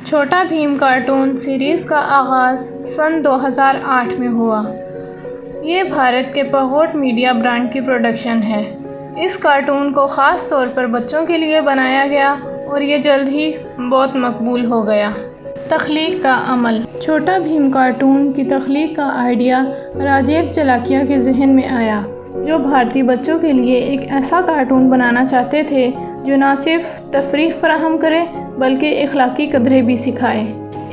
چھوٹا Bhim cartoon series کا آغاز سن 2008 میں ہوا۔ یہ بھارت کے پگوٹ میڈیا برانڈ کی پروڈکشن ہے۔ اس کارٹون کو خاص طور پر بچوں کے لیے بنایا گیا اور یہ جلد ہی بہت مقبول ہو گیا۔ تخلیق کا عمل: چھوٹا بھیم کارٹون کی تخلیق کا آئیڈیا راجیو چلاکیا کے ذہن میں آیا، جو بھارتی بچوں کے لیے ایک ایسا کارٹون بنانا چاہتے تھے جو نہ صرف تفریح فراہم کرے بلکہ اخلاقی قدریں بھی سکھائے۔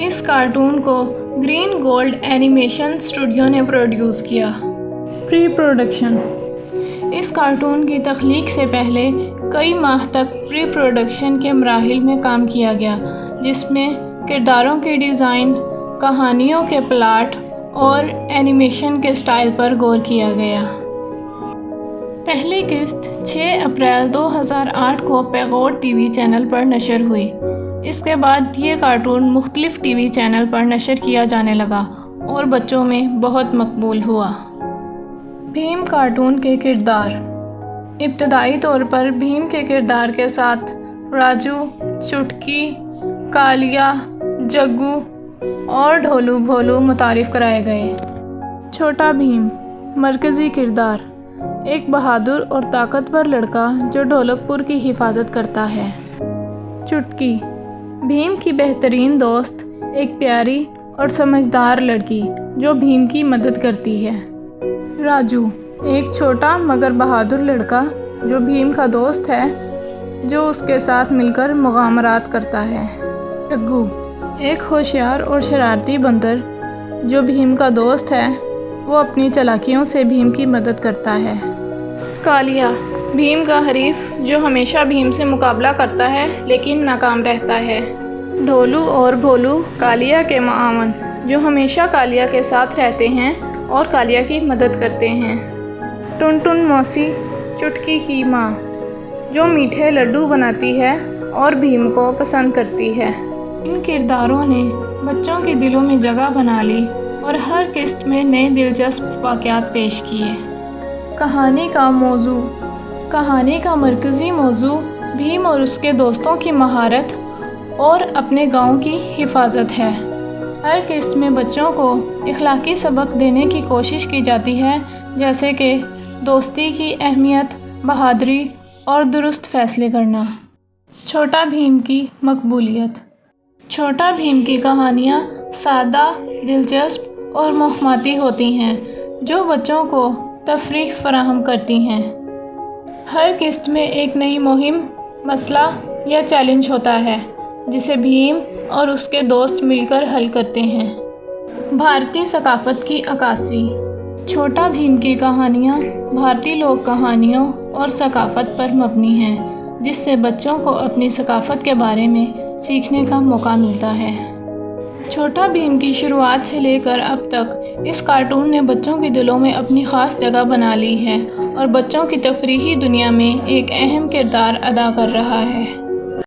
اس کارٹون کو گرین گولڈ اینیمیشن اسٹوڈیو نے پروڈیوس کیا۔ پری پروڈکشن: اس کارٹون کی تخلیق سے پہلے کئی ماہ تک پری پروڈکشن کے مراحل میں کام کیا گیا، جس میں کرداروں کے ڈیزائن، کہانیوں کے پلاٹ اور اینیمیشن کے سٹائل پر غور کیا گیا۔ پہلی قسط 6 اپریل 2008 کو پیگوٹ ٹی وی چینل پر نشر ہوئی۔ اس کے بعد یہ کارٹون مختلف ٹی وی چینل پر نشر کیا جانے لگا اور بچوں میں بہت مقبول ہوا۔ بھیم کارٹون کے کردار: ابتدائی طور پر بھیم کے کردار کے ساتھ راجو، چٹکی، کالیا، جگو اور ڈھولو بھولو متعارف کرائے گئے۔ چھوٹا بھیم مرکزی کردار: ایک بہادر اور طاقتور لڑکا جو ڈھولک پور کی حفاظت کرتا ہے۔ چٹکی بھیم کی بہترین دوست، ایک پیاری اور سمجھدار لڑکی جو بھیم کی مدد کرتی ہے۔ راجو ایک چھوٹا مگر بہادر لڑکا جو بھیم کا دوست ہے، جو اس کے ساتھ مل کر مغامرات کرتا ہے۔ جگو ایک ہوشیار اور شرارتی بندر جو بھیم کا دوست ہے، وہ اپنی چالاکیوں سے بھیم کی مدد کرتا ہے۔ کالیا بھیم کا حریف جو ہمیشہ بھیم سے مقابلہ کرتا ہے لیکن ناکام رہتا ہے۔ ڈھولو اور بھولو کالیا کے معاون جو ہمیشہ کالیا کے ساتھ رہتے ہیں اور کالیا کی مدد کرتے ہیں۔ ٹن ٹن موسی چٹکی کی ماں جو میٹھے لڈو بناتی ہے اور بھیم کو پسند کرتی ہے۔ ان کرداروں نے بچوں کے دلوں میں جگہ بنا لی اور ہر قسط میں نئے دلچسپ واقعات پیش کیے۔ کہانی کا موضوع: کہانی کا مرکزی موضوع بھیم اور اس کے دوستوں کی مہارت اور اپنے گاؤں کی حفاظت ہے۔ ہر قسط میں بچوں کو اخلاقی سبق دینے کی کوشش کی جاتی ہے، جیسے کہ دوستی کی اہمیت، بہادری اور درست فیصلے کرنا۔ چھوٹا بھیم کی مقبولیت: چھوٹا بھیم کی کہانیاں سادہ، دلچسپ اور مغامراتی ہوتی ہیں، جو بچوں کو تفریح فراہم کرتی ہیں۔ ہر قسط میں ایک نئی مہم، مسئلہ یا چیلنج ہوتا ہے، جسے بھیم اور اس کے دوست مل کر حل کرتے ہیں۔ بھارتی ثقافت کی عکاسی: چھوٹا بھیم کی کہانیاں بھارتی لوک کہانیوں اور ثقافت پر مبنی ہیں، جس سے بچوں کو اپنی ثقافت کے بارے میں سیکھنے کا موقع ملتا ہے۔ چھوٹا بھیم کی شروعات سے لے کر اب تک اس کارٹون نے بچوں کے دلوں میں اپنی خاص جگہ بنا لی ہے اور بچوں کی تفریحی دنیا میں ایک اہم کردار ادا کر رہا ہے۔